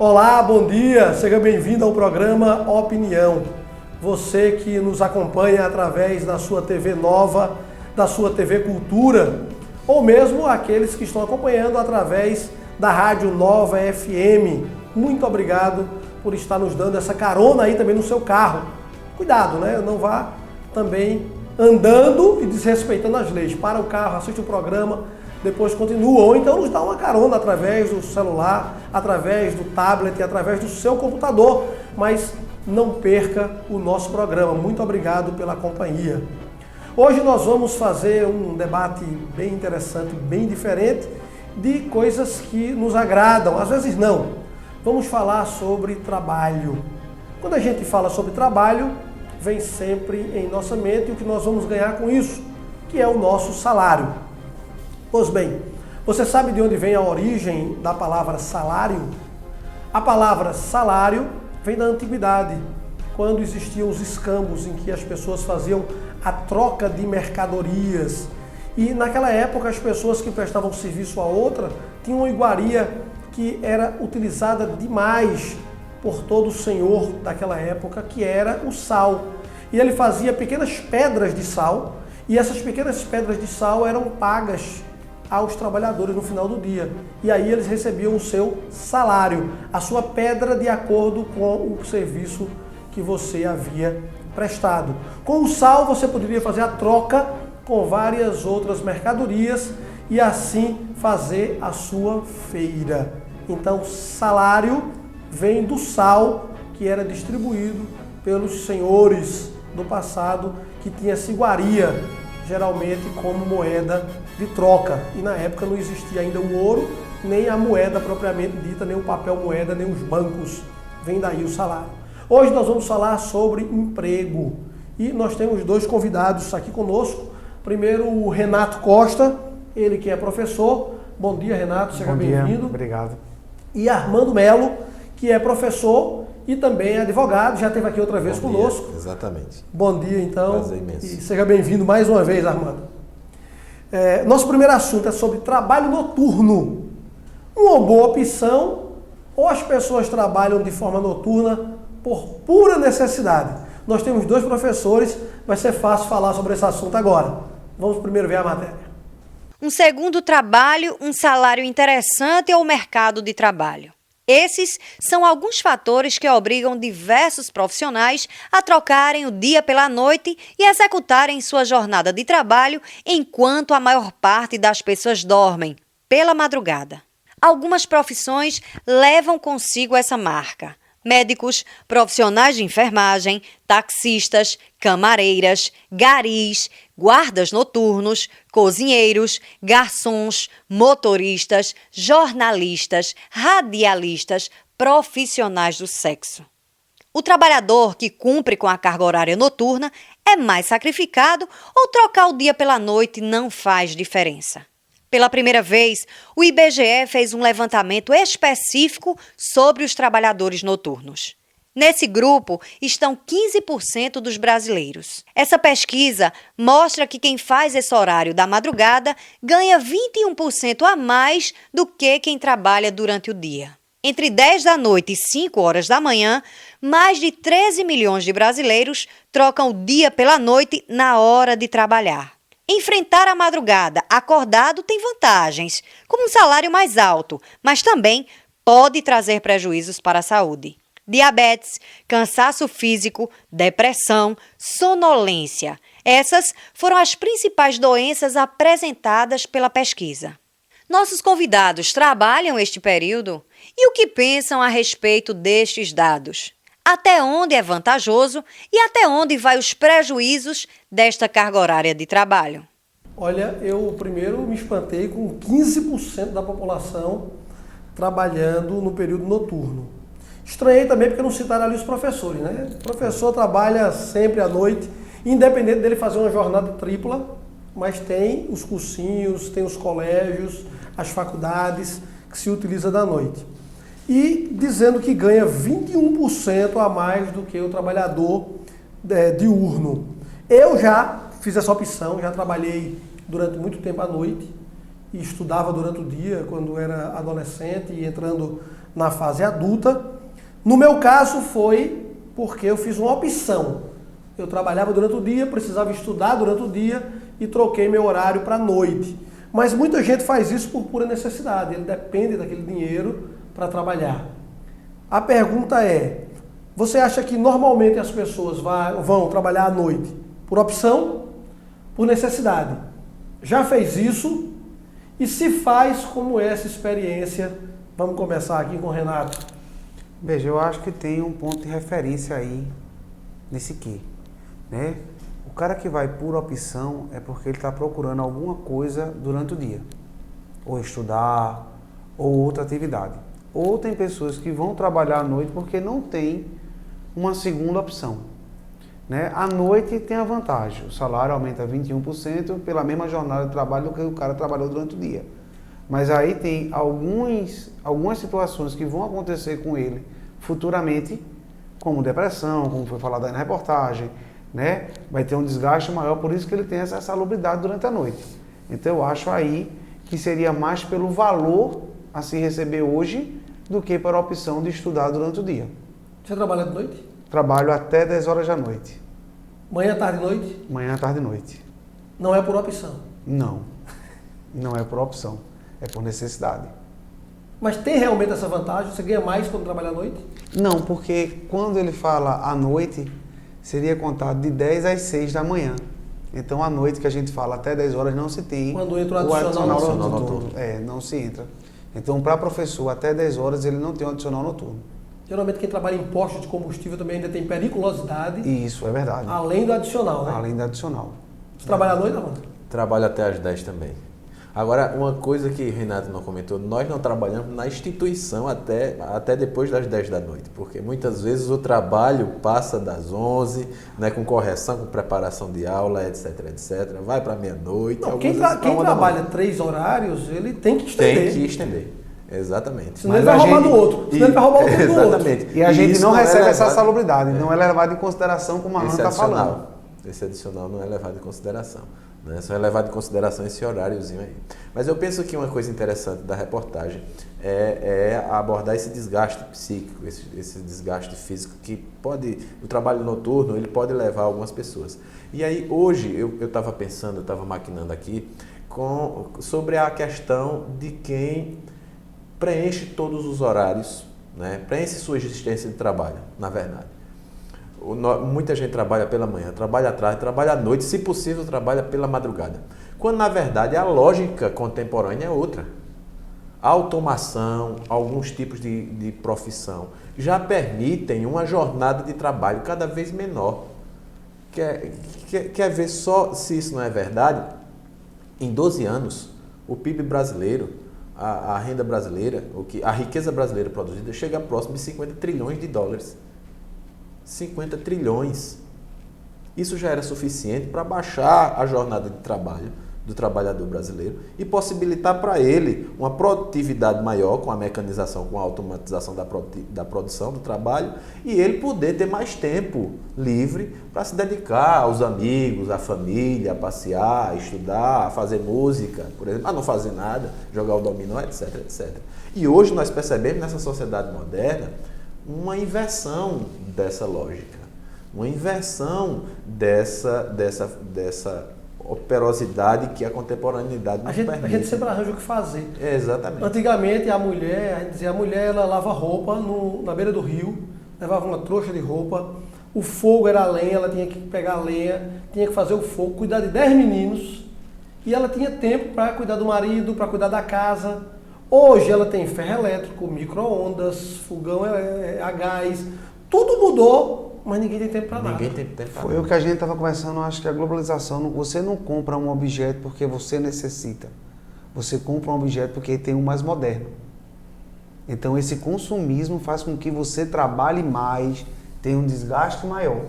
Olá, bom dia, seja bem-vindo ao programa Opinião. Você que nos acompanha através da sua TV Nova, da sua TV Cultura, ou mesmo aqueles que estão acompanhando através da Rádio Nova FM. Muito obrigado por estar nos dando essa carona aí também no seu carro. Cuidado, né? Não vá também andando e desrespeitando as leis. Para o carro, assiste o programa, depois continua. Ou então nos dá uma carona através do celular, através do tablet, através do seu computador. Mas não perca o nosso programa. Muito obrigado pela companhia. Hoje nós vamos fazer um debate bem interessante, bem diferente, de coisas que nos agradam, às vezes não. Vamos falar sobre trabalho. Quando a gente fala sobre trabalho, vem sempre em nossa mente o que nós vamos ganhar com isso, que é o nosso salário. Pois bem, você sabe de onde vem a origem da palavra salário? A palavra salário vem da antiguidade, quando existiam os escambos em que as pessoas faziam a troca de mercadorias. E naquela época as pessoas que prestavam serviço a outra tinham uma iguaria que era utilizada demais por todo o senhor daquela época, que era o sal. E ele fazia pequenas pedras de sal, e essas pequenas pedras de sal eram pagas aos trabalhadores no final do dia. E aí eles recebiam o seu salário, a sua pedra de acordo com o serviço que você havia prestado. Com o sal você poderia fazer a troca com várias outras mercadorias e assim fazer a sua feira. Então, salário vem do sal que era distribuído pelos senhores do passado, que tinha essa iguaria, geralmente como moeda de troca. E na época não existia ainda o ouro, nem a moeda propriamente dita, nem o papel moeda, nem os bancos. Vem daí o salário. Hoje nós vamos falar sobre emprego. E nós temos dois convidados aqui conosco. Primeiro, o Renato Costa, ele que é professor. Bom dia, Renato, seja bem-vindo. Obrigado. E Armando Melo, que é professor e também advogado, já esteve aqui outra vez conosco. Exatamente. Bom dia, então. Prazer imenso. E seja bem-vindo mais uma vez, Armando. Nosso primeiro assunto é sobre trabalho noturno. Uma boa opção ou as pessoas trabalham de forma noturna por pura necessidade? Nós temos dois professores, vai ser fácil falar sobre esse assunto agora. Vamos primeiro ver a matéria. Um segundo trabalho, um salário interessante ou mercado de trabalho. Esses são alguns fatores que obrigam diversos profissionais a trocarem o dia pela noite e executarem sua jornada de trabalho enquanto a maior parte das pessoas dormem, pela madrugada. Algumas profissões levam consigo essa marca. Médicos, profissionais de enfermagem, taxistas, camareiras, garis, guardas noturnos, cozinheiros, garçons, motoristas, jornalistas, radialistas, profissionais do sexo. O trabalhador que cumpre com a carga horária noturna é mais sacrificado ou trocar o dia pela noite não faz diferença. Pela primeira vez, o IBGE fez um levantamento específico sobre os trabalhadores noturnos. Nesse grupo estão 15% dos brasileiros. Essa pesquisa mostra que quem faz esse horário da madrugada ganha 21% a mais do que quem trabalha durante o dia. Entre 10 da noite e 5 horas da manhã, mais de 13 milhões de brasileiros trocam o dia pela noite na hora de trabalhar. Enfrentar a madrugada acordado tem vantagens, como um salário mais alto, mas também pode trazer prejuízos para a saúde. Diabetes, cansaço físico, depressão, sonolência. Essas foram as principais doenças apresentadas pela pesquisa. Nossos convidados trabalham este período e o que pensam a respeito destes dados? Até onde é vantajoso e até onde vai os prejuízos desta carga horária de trabalho? Olha, eu primeiro me espantei com 15% da população trabalhando no período noturno. Estranhei também porque não citaram ali os professores, né? O professor trabalha sempre à noite, independente dele fazer uma jornada tripla, mas tem os cursinhos, tem os colégios, as faculdades que se utiliza da noite. E dizendo que ganha 21% a mais do que o trabalhador diurno. Eu já fiz essa opção, já trabalhei durante muito tempo à noite e estudava durante o dia quando era adolescente e entrando na fase adulta. No meu caso foi porque eu fiz uma opção. Eu trabalhava durante o dia, precisava estudar durante o dia e troquei meu horário para a noite. Mas muita gente faz isso por pura necessidade, ele depende daquele dinheiro para trabalhar. A pergunta é, você acha que normalmente as pessoas vão trabalhar à noite por opção, por necessidade? Já fez isso? E se faz, como é essa experiência? Vamos começar aqui com o Renato. Veja, eu acho que tem um ponto de referência aí nesse quê, né? O cara que vai por opção é porque ele está procurando alguma coisa durante o dia, ou estudar, ou outra atividade. Ou tem pessoas que vão trabalhar à noite porque não tem uma segunda opção, né? À noite tem a vantagem, o salário aumenta 21% pela mesma jornada de trabalho do que o cara trabalhou durante o dia. Mas aí tem algumas situações que vão acontecer com ele futuramente, como depressão, como foi falado aí na reportagem, né? Vai ter um desgaste maior, por isso que ele tem essa salubridade durante a noite. Então eu acho aí que seria mais pelo valor a se receber hoje do que para a opção de estudar durante o dia. Você trabalha de noite? Trabalho até 10 horas da noite. Manhã, tarde e noite? Manhã, tarde e noite. Não é por opção? Não. Não é por opção. É por necessidade. Mas tem realmente essa vantagem? Você ganha mais quando trabalha à noite? Não, porque quando ele fala à noite, seria contado de 10 às 6 da manhã. Então, à noite que a gente fala até 10 horas não se tem quando entra o adicional noturno. Não se entra. Então, para professor, até 10 horas ele não tem um adicional noturno. Geralmente quem trabalha em postos de combustível também ainda tem periculosidade. Isso, é verdade. Além do adicional, né? Além do adicional. Você trabalha à noite, Amanda? Trabalho até às 10 também. Agora, uma coisa que Renato não comentou, nós não trabalhamos na instituição até depois das 10 da noite, porque muitas vezes o trabalho passa das 11, né, com correção, com preparação de aula, etc, vai para meia-noite. Quem trabalha 3 horários, ele tem que estender. Tem que estender, exatamente. Senão ele vai roubar do outro, senão ele vai roubar o tempo do outro. Exatamente. E a gente não recebe essa salubridade, não é levado em consideração como a Ana está falando. Esse adicional não é levado em consideração. Né? Só é levado em consideração esse horáriozinho aí. Mas eu penso que uma coisa interessante da reportagem é abordar esse desgaste psíquico, esse desgaste físico que pode, o trabalho noturno, ele pode levar algumas pessoas. E aí hoje eu estava pensando, eu estava maquinando aqui sobre a questão de quem preenche todos os horários, né? Preenche sua existência de trabalho, na verdade. Muita gente trabalha pela manhã, trabalha à tarde, trabalha à noite, se possível trabalha pela madrugada. Quando na verdade a lógica contemporânea é outra. A automação, alguns tipos de profissão já permitem uma jornada de trabalho cada vez menor. Quer ver só se isso não é verdade? Em 12 anos, o PIB brasileiro, a renda brasileira, a riqueza brasileira produzida chega próximo de 50 trilhões de dólares. 50 trilhões. Isso já era suficiente para baixar a jornada de trabalho do trabalhador brasileiro e possibilitar para ele uma produtividade maior com a mecanização, com a automatização da produção do trabalho e ele poder ter mais tempo livre para se dedicar aos amigos, à família, a passear, a estudar, a fazer música, por exemplo, a não fazer nada, jogar o dominó, etc. E hoje nós percebemos nessa sociedade moderna uma inversão dessa lógica, uma inversão dessa operosidade que a contemporaneidade nos permite. A gente sempre arranja o que fazer. Exatamente. Antigamente a mulher ela lava roupa na beira do rio, levava uma trouxa de roupa, o fogo era a lenha, ela tinha que pegar a lenha, tinha que fazer o fogo, cuidar de 10 meninos e ela tinha tempo para cuidar do marido, para cuidar da casa. Hoje ela tem ferro elétrico, micro-ondas, fogão a gás, tudo mudou, mas ninguém tem tempo para nada. Ninguém tem tempo para nada. Foi o que a gente estava conversando, acho que a globalização, você não compra um objeto porque você necessita, você compra um objeto porque tem um mais moderno. Então esse consumismo faz com que você trabalhe mais, tenha um desgaste maior.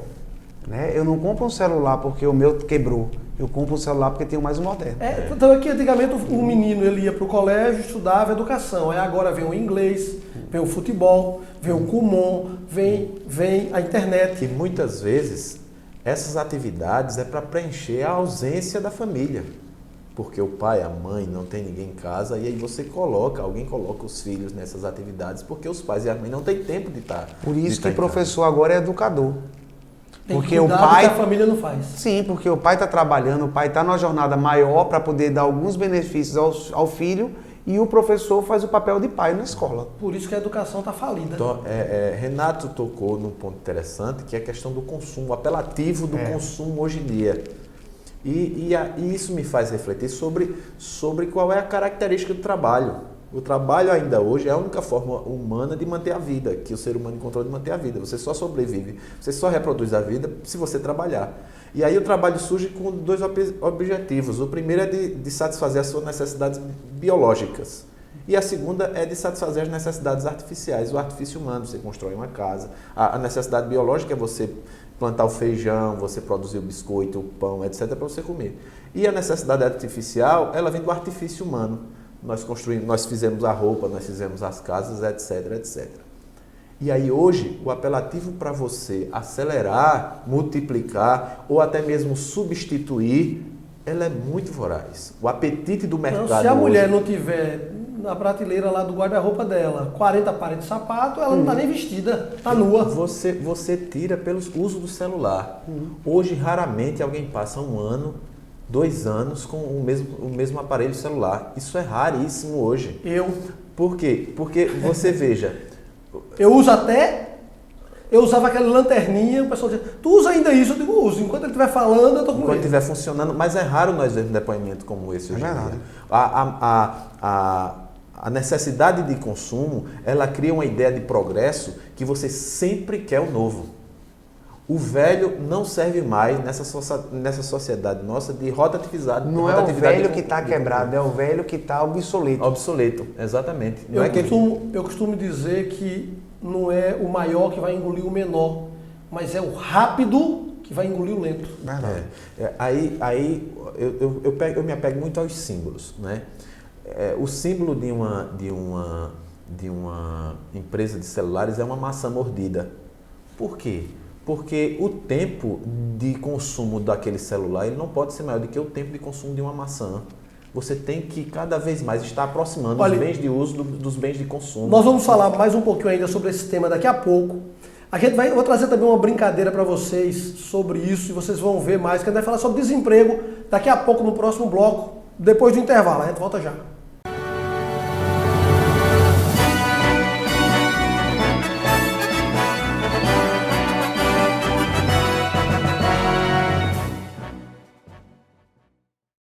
Né? Eu não compro um celular porque o meu quebrou. Eu compro um celular porque tem o mais moderno. Então aqui antigamente o menino ele ia para o colégio, estudava educação. Aí agora vem o inglês, vem o futebol, vem o Kumon, vem a internet. E muitas vezes essas atividades é para preencher a ausência da família. porque o pai, a mãe, não tem ninguém em casa, e aí alguém coloca os filhos nessas atividades, porque os pais e a mãe não têm tempo de estar. Por isso que professor agora é educador. Tem Porque que o cuidar do pai, que a família não faz. sim, porque o pai está trabalhando, o pai está numa jornada maior para poder dar alguns benefícios ao filho, e o professor faz o papel de pai na escola. Por isso que a educação está falida. Então, Renato tocou num ponto interessante, que é a questão do consumo, o apelativo do consumo hoje em dia. E isso me faz refletir sobre qual é a característica do trabalho. O trabalho ainda hoje é a única forma humana de manter a vida, que o ser humano encontrou de manter a vida. Você só sobrevive, você só reproduz a vida se você trabalhar. E aí o trabalho surge com dois objetivos. O primeiro é de satisfazer as suas necessidades biológicas. E a segunda é de satisfazer as necessidades artificiais, o artifício humano. Você constrói uma casa. A necessidade biológica é você plantar o feijão, você produzir o biscoito, o pão, etc., para você comer. E a necessidade artificial, ela vem do artifício humano. Nós fizemos a roupa, nós fizemos as casas, etc, etc. E aí hoje, o apelativo para você acelerar, multiplicar ou até mesmo substituir, ela é muito voraz. O apetite do mercado Então, se a mulher hoje, não tiver na prateleira lá do guarda-roupa dela 40 pares de sapato, ela não está nem vestida, está nua. Você tira pelo uso do celular. Hoje, raramente alguém passa 1 ano, 2 anos com o mesmo aparelho celular. Isso é raríssimo hoje. Por quê? Porque você veja... Eu usava aquela lanterninha, o pessoal dizia, tu usa ainda isso? Eu digo, uso. Enquanto ele estiver falando, eu estou com Enquanto ele. estiver funcionando, mas é raro nós vermos depoimento como esse hoje em dia. A necessidade de consumo, ela cria uma ideia de progresso que você sempre quer o novo. O velho não serve mais nessa sociedade nossa de rotatividade. Não é o velho que está quebrado, é o velho que está obsoleto. Obsoleto, exatamente. Eu costumo dizer que não é o maior que vai engolir o menor, mas é o rápido que vai engolir o lento. Aí eu me apego muito aos símbolos, né? O símbolo de uma empresa de celulares é uma maçã mordida. Por quê? Porque o tempo de consumo daquele celular ele não pode ser maior do que o tempo de consumo de uma maçã. Você tem que cada vez mais estar aproximando os bens de uso dos bens de consumo. Nós vamos falar mais um pouquinho ainda sobre esse tema daqui a pouco. Eu vou trazer também uma brincadeira para vocês sobre isso e vocês vão ver mais, que a gente vai falar sobre desemprego daqui a pouco no próximo bloco, depois do intervalo. A gente volta já.